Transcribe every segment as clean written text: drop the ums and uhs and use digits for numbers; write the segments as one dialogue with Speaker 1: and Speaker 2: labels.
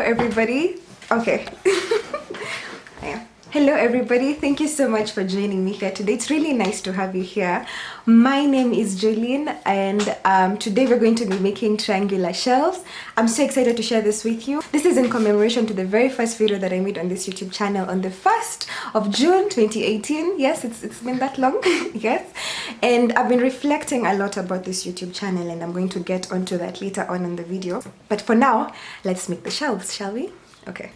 Speaker 1: everybody. Okay. Yeah. Hello everybody, thank you so much for joining me here today. It's really nice to have you here. My name is Jo-lynn, and today we're going to be making triangular shelves. I'm so excited to share this with you. This is in commemoration to the very first video that I made on this YouTube channel on the 1st of June 2018. Yes, it's been that long. Yes, and I've been reflecting a lot about this YouTube channel, and I'm going to get onto that later on in the video. But for now, let's make the shelves, shall we? Okay.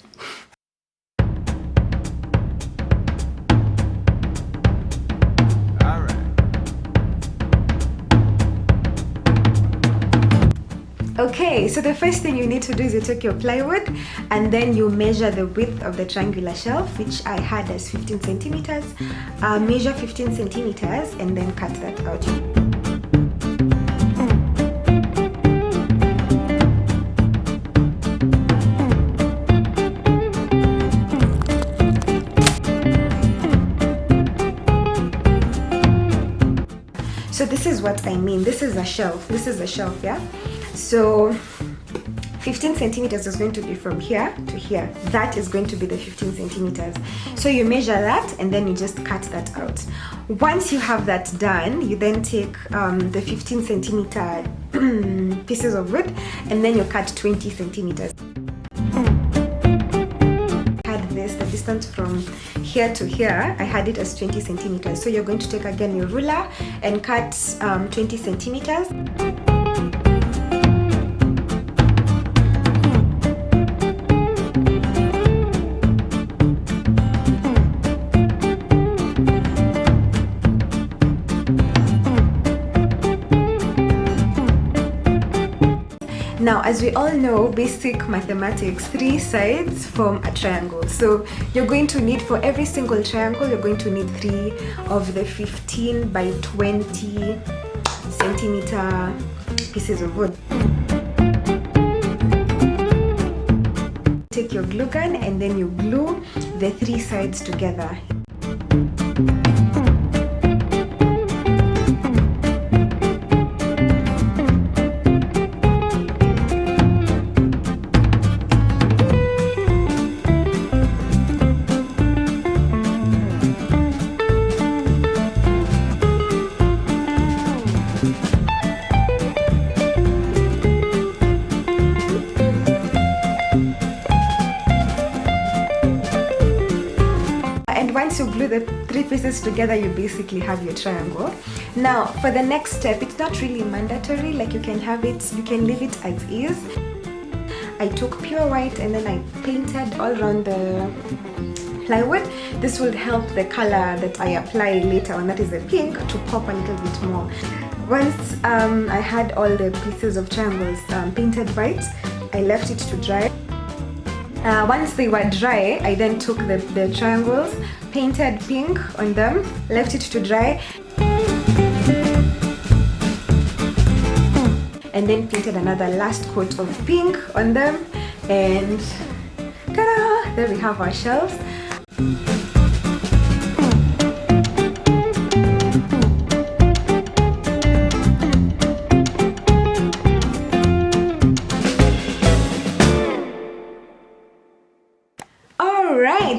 Speaker 1: Okay, so the first thing you need to do is you take your plywood and then you measure the width of the triangular shelf, which I had as 15 centimeters. Measure 15 centimeters and then cut that out. So this is what I mean. This is a shelf. This is a shelf, yeah? So 15 centimeters is going to be from here to here. That is going to be the 15 centimeters. So you measure that and then you just cut that out. Once you have that done, you then take the 15 centimeter pieces of wood and then you cut 20 centimeters. The distance from here to here, I had it as 20 centimeters. So you're going to take again your ruler and cut 20 centimeters. Now, as we all know, basic mathematics, 3 sides form a triangle. So you're going to need, for every single triangle, you're going to need 3 of the 15 by 20 centimeter pieces of wood. Take your glue gun and then you glue the 3 sides together. Once you glue the 3 pieces together, you basically have your triangle. Now, for the next step, it's not really mandatory. Like, you can have it, you can leave it as is. I took pure white and then I painted all around the plywood. This will help the color that I apply later on, that is the pink, to pop a little bit more. Once I had all the pieces of triangles painted white, I left it to dry. Once they were dry, I then took the triangles, painted pink on them, left it to dry, and then painted another last coat of pink on them, and ta-da! There we have our shelves.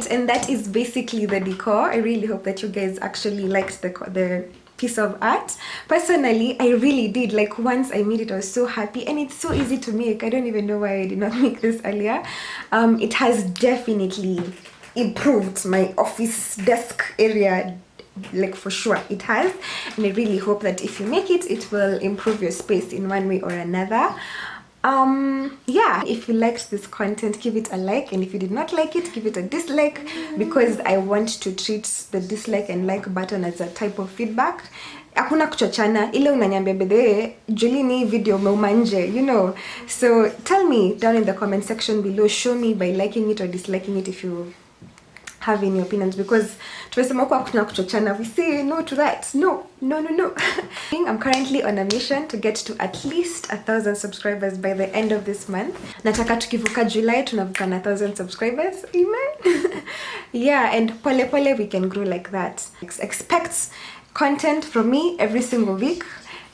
Speaker 1: And that is basically the decor. I really hope that you guys actually liked the piece of art. Personally, I really did. Like, once I made it, I was so happy, and it's so easy to make. I don't even know why I did not make this earlier. It has definitely improved my office desk area, like, for sure it has, and I really hope that if you make it, it will improve your space in one way or another. Yeah, if you liked this content, give it a like, and if you did not like it, give it a dislike, because I want to treat the dislike and like button as a type of feedback. Hakuna kuchochana, ile unaniambia bedhe Jo-lynn video umeumanje, you know. So tell me down in the comment section below, show me by liking it or disliking it if you have any opinions, because tumesema kwa hakuna kuchochana, we say no to that. No. I'm currently on a mission to get to at least 1,000 subscribers by the end of this month. Nataka tukivuka July tunavuka na 1,000 subscribers. Amen. Yeah, and pole pole we can grow like that. Expect content from me every single week.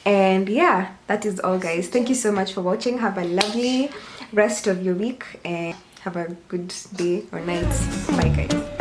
Speaker 1: And yeah, that is all, guys. Thank you so much for watching. Have a lovely rest of your week and Have a good day or night. Bye guys.